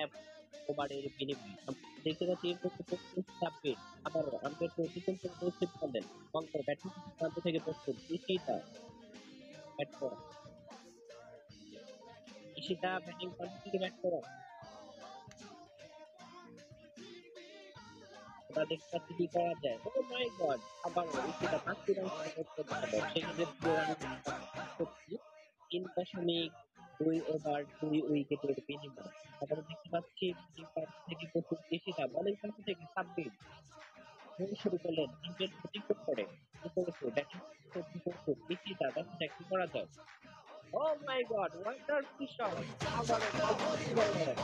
এক ওভারের বিনিময়ে। আমরা দেখতে পাচ্ছি এর মধ্যে ২৫-২৬ আবারও আম্পায়ারকে অতিক্রম করে নিশ্চিত করলেন। বল করে ব্যাটিং প্রান্ত থেকে প্রস্তুত ঈশিতা ব্যাট করা। ঈশিতা ব্যাটিং প্রান্ত থেকে ব্যাট করা। আমরা দেখতে পাচ্ছি কি করা যায়। ও মাই গড! আবারও ঈশিতা ৫টি রান সংগ্রহ করতে পারল। সেক্ষেত্রে দ্বিতীয় রানের ৩.২ ওভার ২ উইকেটের বিনিময়ে। আবারও দেখতে পাচ্ছি ব্যাটিং প্রান্ত থেকে প্রস্তুত ঈশিতা, বোলিং প্রান্ত থেকে সাব্বির বল শুরু করলেন। আম্পায়ার অতিক্রম করে ব্যাটিং করতে প্রস্তুত ঈশিতা, দেখা যাক কি করা যায়। Oh my God! Wonderful shot! আবারও বল করতে পারলেন।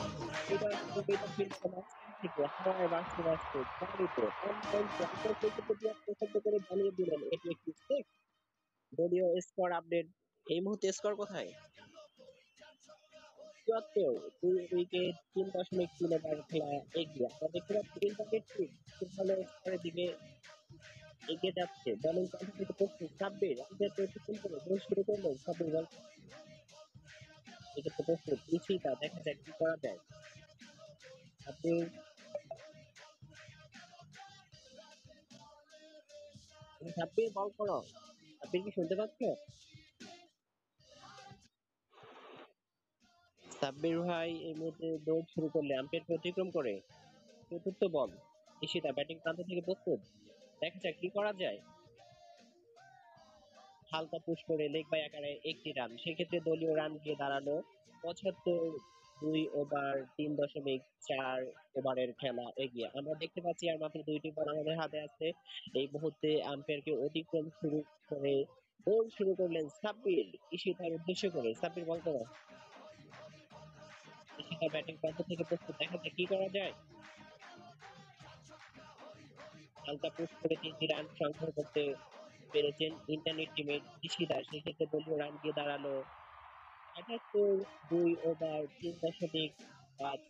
মিডফিল্ডের মাঝখান থেকে হাওয়ায় ভাসতে ভাসতে গাড়িতে অন পয়েন্টে আম্পায়ার প্রতিপক্ষ পছন্দ করে জানিয়ে দিলেন এটি একটি সিক্স। দলীয় স্কোর আপডেট। এই মুহূর্তে স্কোর কোথায়? ৭৪, ২ উইকেট ৩.৩ ওভার খেলা এগিয়ে। আমরা দেখতে পাচ্ছি ইন্টারনেট টিম খুব ভালো স্কোরের দিকে এগিয়ে যাচ্ছে। বোলিং প্রান্ত থেকে প্রস্তুত সাব্বির, আম্পায়ারকে অতিক্রম করে বল শুরু করলেন। সাব্বির বল এক্ষেত্রে প্রস্তুত ঈশিতা, দেখা যাক কি করা যায়। সাব্বির সাব্বির বল করো। সাব্বির কি শুনতে পাচ্ছ? সাব্বির ভাই এই মুহূর্তে দৌড় শুরু করলে আম্পায়ারকে অতিক্রম করে চতুর্থ বল। ঈশিতা ব্যাটিং প্রান্ত থেকে প্রস্তুত, দেখা যাক কি করা যায়। হালকা পুশ করে লেগ বাই আকারে একটি রান। সেক্ষেত্রে দলীয় রান গিয়ে দাঁড়ালো ৭৫, ২ ওভার ৩.৪ ওভারের খেলা এগিয়ে। আমরা দেখতে পাচ্ছি আর মাত্র ২টি বল আমাদের হাতে আছে। এই মুহূর্তে আম্পায়ারকে অতিক্রম শুরু করে বল শুরু করলেন সাব্বির ঈশিতার উদ্দেশ্য করে। সাব্বির বল করো। ঈশিতা ব্যাটিং প্রান্ত থেকে প্রস্তুত, দেখা যাক কি করা যায়। হালকা পুশ করে ৩টি রান সংগ্রহ করতে পেরেছেন ইন্টারনেট টিমের ঈশিতা। সেক্ষেত্রে দলীয় রান গিয়ে দাঁড়ালো ৭৮, ২ ওভার ৩.৫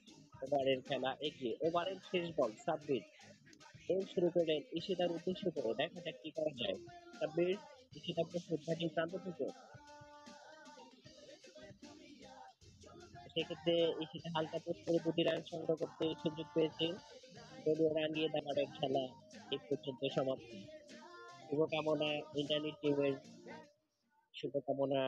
ওভারের খেলা এগিয়ে। ওভারের শেষ বল সাব্বির বল শুরু করলেন ঈশিতার উদ্দেশ্য করে, দেখা যাক কি করা যায়। সাব্বির, ঈশিতা প্রস্তুত ব্যাটিং প্রান্ত থেকে। সেক্ষেত্রে ঈশিতা হালকা পুশ করে ২টি রান সংগ্রহ করতে সুযোগ পেয়েছে। দলীয় রান গিয়ে দাঁড়ানোর খেলা এই পর্যন্ত সমাপ্তি। শুভকামনা ইন্টারনেট টিমের, শুভকামনা